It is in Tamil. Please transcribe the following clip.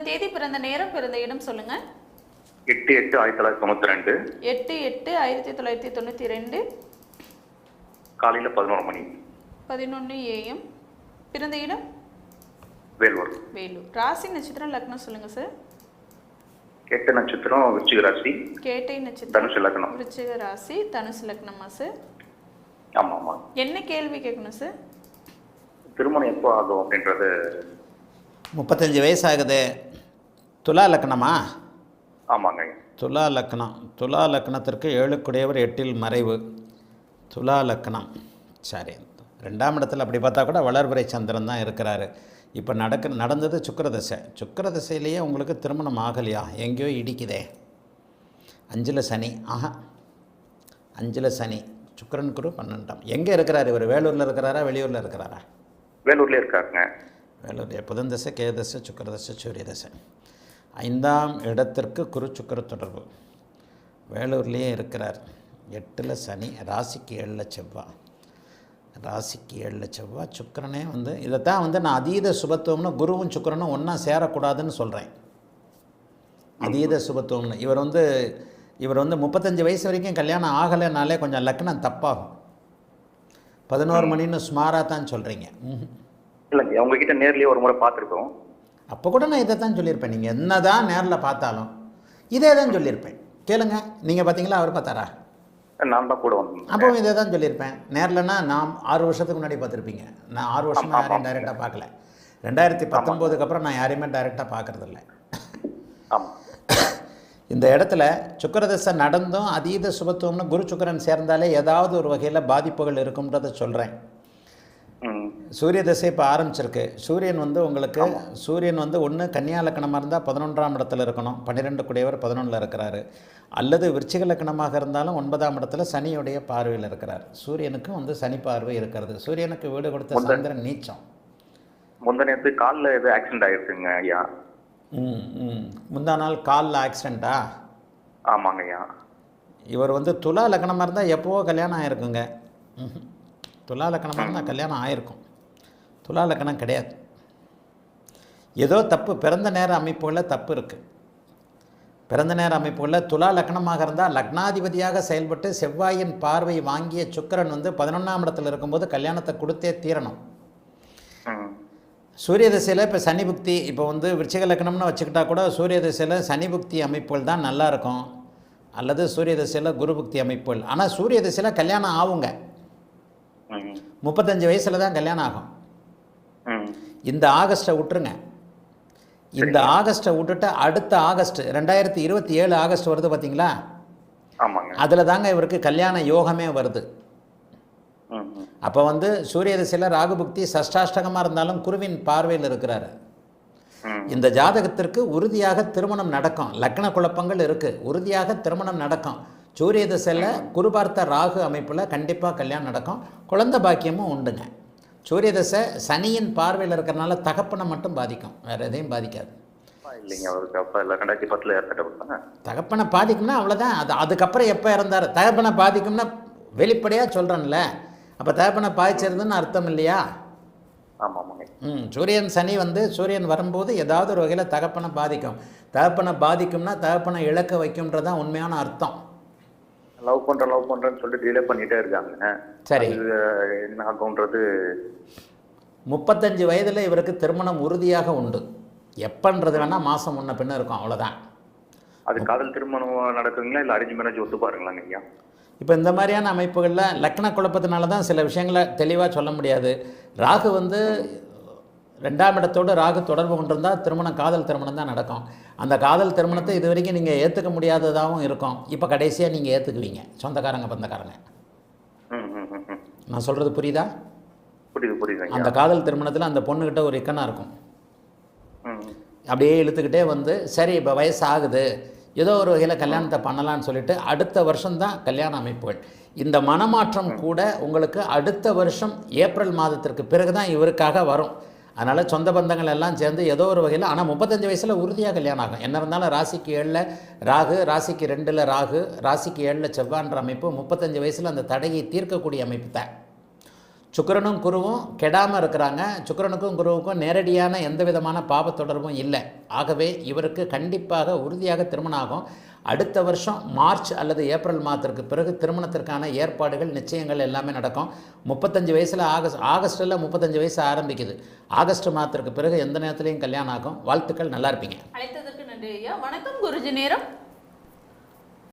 தேதி, பிறந்த நேரம், பிறந்த இடம் சொல்லுங்க. 8/8/1992. 8/8/1992 காலையில் 11 மணி. 11 AM. பிறந்த இடம் வேலூர். வேலூர். ராசி நட்சத்திரம் லக்னம் சொல்லுங்க சார். கேட்ட நட்சத்திரம் விருச்சிக ராசி. கேட்டை நட்சத்திரம் தனுசு லக்னம். விருச்சிக ராசி, தனுசு லக்னமா சார்? ஆமாம் ஆமாம். என்ன கேள்வி கேட்கணும் சார்? திருமணம் எப்போ ஆகும் அப்படின்றது. 35 வயசாகுது. துலா லக்னமா? ஆமாங்க. துலா லக்னம். துலா லக்னத்திற்கு 7 8 மறைவு. துலா லக்னம். சரி, 2ஆம் இடத்துல அப்படி பார்த்தா கூட வளர்பிறை சந்திரன் தான் இருக்கிறாரு. இப்போ நடந்தது சுக்கிரதசை. சுக்கிரதசையிலேயே உங்களுக்கு திருமணம் ஆகலையா? எங்கேயோ இடிக்குதே. 5ல் சனி. 5ல் சனி. சுக்கிரன் குரு 12ஆம். எங்கே இருக்கிறார் இவர்? வேலூரில் இருக்கிறாரா, வெளியூரில் இருக்கிறாரா? வேலூர்லேயே இருக்காருங்க. வேலூர். புதன் தசை, கேதசை, சுக்கிரதசை, சூரிய தசை. 5ஆம் இடத்திற்கு குரு சுக்கிர தொடர்பு. வேலூர்லேயே இருக்கிறார். 8ல் சனி. ராசிக்கு 7ல் செவ்வாய். ராசிக்கு 7ல் செவ்வாய். சுக்கிரனே இதைத்தான் நான் அதீத சுபத்துவம்னு குருவும் சுக்கிரனும் ஒன்றா சேரக்கூடாதுன்னு சொல்கிறேன். அதீத சுபத்துவம்னு இவர் 35 வயசு வரைக்கும் கல்யாணம் ஆகலைனாலே கொஞ்சம் லக்னம் தப்பாகும். 11 மணின்னு சுமாராக தான் சொல்கிறீங்க. இல்லைங்க, உங்ககிட்ட நேர்லேயே ஒரு முறை பார்த்துருக்கோம். அப்போ கூட நான் இதை தான் சொல்லியிருப்பேன். நீங்கள் என்ன தான் நேரில் பார்த்தாலும் இதே தான் சொல்லியிருப்பேன். கேளுங்க. நீங்கள் பார்த்தீங்களா, அவர் பார்த்தாரா? நான் தான் கூட வந்தேன். அப்போ இதே தான் சொல்லியிருப்பேன். நேரில்னா நான் 6 வருஷத்துக்கு முன்னாடி பார்த்துருப்பீங்க. நான் 6 வருஷமாக யாரையும் டைரெக்டாக பார்க்கல. 2019க்கு அப்புறம் நான் யாரையுமே டைரெக்டாக பார்க்குறதில்ல. ஆமாம். இந்த இடத்துல சுக்கிரதசை நடந்தும் அதீத சுபத்துவம்னு குரு சுக்கிரன் சேர்ந்தாலே ஏதாவது ஒரு வகையில் பாதிப்புகள் இருக்கும்ன்றதை சொல்கிறேன். சூரிய தசை இப்போ ஆரம்பிச்சிருக்கு. சூரியன் உங்களுக்கு சூரியன் ஒன்று கன்னியா லக்கணமாக இருந்தால் 11ஆம் இடத்துல இருக்கணும். 12 குடையவர் 11ல் இருக்கிறாரு. அல்லது விருச்சிக லக்கணமாக இருந்தாலும் 9ஆம் இடத்துல சனியுடைய பார்வையில் இருக்கிறார். சூரியனுக்கு சனி பார்வை இருக்கிறது. சூரியனுக்கு வீடு கொடுத்த சந்திரன் நீச்சம். முந்தனத்து காலில் எது ஆக்சிடென்ட் ஆகிருக்குங்க ஐயா? முந்தா நாள் காலில் ஆக்சிடெண்ட்டா? ஆமாங்க ஐயா. இவர் துலா லக்கணமாக இருந்தால் எப்போவோ கல்யாணம் ஆகிருக்குங்க. துலா லக்கணமாக இருந்தால் கல்யாணம் ஆகிருக்கும். துலா லக்கணம் கிடையாது. ஏதோ தப்பு, பிறந்த நேர அமைப்புகளில் தப்பு இருக்குது. பிறந்த நேர அமைப்புகளில் துலா லக்னமாக இருந்தால் லக்னாதிபதியாக செயல்பட்டு செவ்வாயின் பார்வை வாங்கிய சுக்கிரன் 11ஆம் இடத்துல இருக்கும்போது கல்யாணத்தை கொடுத்தே தீரணும். சூரிய திசையில் இப்போ சனி புக்தி, இப்போ விருச்சிக லக்னம்னு வச்சுக்கிட்டா கூட சூரிய திசையில் சனி புக்தி அமைப்புகள் தான் நல்லாயிருக்கும். அல்லது சூரிய திசையில் குரு புக்தி அமைப்புகள். ஆனால் சூரிய திசையில் கல்யாணம் ஆகுங்க. 35 வயசில் தான் கல்யாணம் ஆகும். இந்த ஆகஸ்ட்டை விட்டுருங்க. இந்த ஆகஸ்ட்டை விட்டுட்டு அடுத்த ஆகஸ்ட் 2027 ஆகஸ்ட் வருது பார்த்தீங்களா? அதில் தாங்க இவருக்கு கல்யாண யோகமே வருது. அப்போ சூரிய திசையில் ராகுபுக்தி சஷ்டாஷ்டகமாக இருந்தாலும் குருவின் பார்வையில் இருக்கிறாரு. இந்த ஜாதகத்திற்கு உறுதியாக திருமணம் நடக்கும். லக்ன குழப்பங்கள் இருக்குது, உறுதியாக திருமணம் நடக்கும். சூரிய திசையில் குரு பார்த்த ராகு அமைப்பில் கண்டிப்பாக கல்யாணம் நடக்கும். குழந்தை பாக்கியமும் உண்டுங்க. சூரிய தசை சனியின் பார்வையில் இருக்கிறனால தகப்பனை மட்டும் பாதிக்கும், வேறு எதையும் பாதிக்காது. தகப்பனை பாதிக்கும்னா அவ்வளோதான். அதுக்கப்புறம் எப்போ இறந்தார்? தகப்பனை பாதிக்கும்னா வெளிப்படையாக சொல்கிறேன்ல, அப்போ தகப்பனை பாதிச்சிருதுன்னு அர்த்தம் இல்லையா? சூரியன் சனி சூரியன் வரும்போது ஏதாவது ஒரு வகையில் தகப்பனை பாதிக்கும். தகப்பனை பாதிக்கும்னா தகப்பனை இழக்க வைக்கும்ன்றதான் உண்மையான அர்த்தம். லவ் பண்ணுறேன்னு சொல்லிட்டு டிலே பண்ணிகிட்டே இருக்காங்க. சரி, என்ன ஆகுன்றது. 35 வயதில் இவருக்கு திருமணம் உறுதியாக உண்டு. எப்பன்றது வேணால் மாதம் முன்ன பின்ன இருக்கும், அவ்வளோதான். அது காதல் திருமணம் நடக்குதுங்களா இல்லை அரேஞ்ச் மேரேஜ் ஒத்து பாருங்களாங்க ஐயா? இப்போ இந்த மாதிரியான அமைப்புகளில் லக்ன குழப்பத்தினால தான் சில விஷயங்களை தெளிவாக சொல்ல முடியாது. ராகு 2ஆம் இடத்தோடு ராகு தொடர்பு கொண்டிருந்தால் திருமணம் காதல் திருமணம் தான் நடக்கும். அந்த காதல் திருமணத்தை இது வரைக்கும் நீங்கள் ஏற்றுக்க முடியாததாகவும் இருக்கும். இப்போ கடைசியாக நீங்கள் ஏற்றுக்குவீங்க, சொந்தக்காரங்க பந்தக்காரங்க. நான் சொல்கிறது புரியுதா? புரியுது. அந்த காதல் திருமணத்தில் அந்த பொண்ணுக்கிட்ட ஒரு இக்கனாக இருக்கும். அப்படியே இழுத்துக்கிட்டே சரி இப்போ வயசு ஆகுது, ஏதோ ஒரு வகையில் கல்யாணத்தை பண்ணலான்னு சொல்லிட்டு அடுத்த வருஷம்தான் கல்யாண அமைப்புகள். இந்த மனமாற்றம் கூட உங்களுக்கு அடுத்த வருஷம் ஏப்ரல் மாதத்திற்கு பிறகு தான் இவருக்காக வரும். அதனால் சொந்த பந்தங்கள் எல்லாம் சேர்ந்து ஏதோ ஒரு வகையில், ஆனால் 35 வயசில் உறுதியாக கல்யாணம் ஆகும். என்ன இருந்தாலும் ராசிக்கு 7ல் ராகு, ராசிக்கு 2ல் ராகு, ராசிக்கு 7ல் செவ்வான்ற அமைப்பு 35 வயசில் அந்த தடையை தீர்க்கக்கூடிய அமைப்பு தான். சுக்கிரனும் குருவும் கெடாமல் இருக்கிறாங்க. சுக்கிரனுக்கும் குருவுக்கும் நேரடியான எந்த விதமான பாவ தொடர்பும் இல்லை. ஆகவே இவருக்கு கண்டிப்பாக உறுதியாக திருமணம் ஆகும். அடுத்த வருஷம் மார்ச் அல்லது ஏப்ரல் மாதத்திற்கு பிறகு திருமணத்திற்கான ஏற்பாடுகள் நிச்சயங்கள் எல்லாமே நடக்கும். 35 வயசில் ஆகஸ்ட்டில் 35 வயசு ஆரம்பிக்குது. ஆகஸ்ட் மாதத்திற்கு பிறகு எந்த நேரத்துலையும் கல்யாணம் ஆகும். வாழ்த்துக்கள், நல்லா இருப்பீங்க. அழைத்ததற்கு நன்றி ஐயா. வணக்கம் குருஜி நேரம்.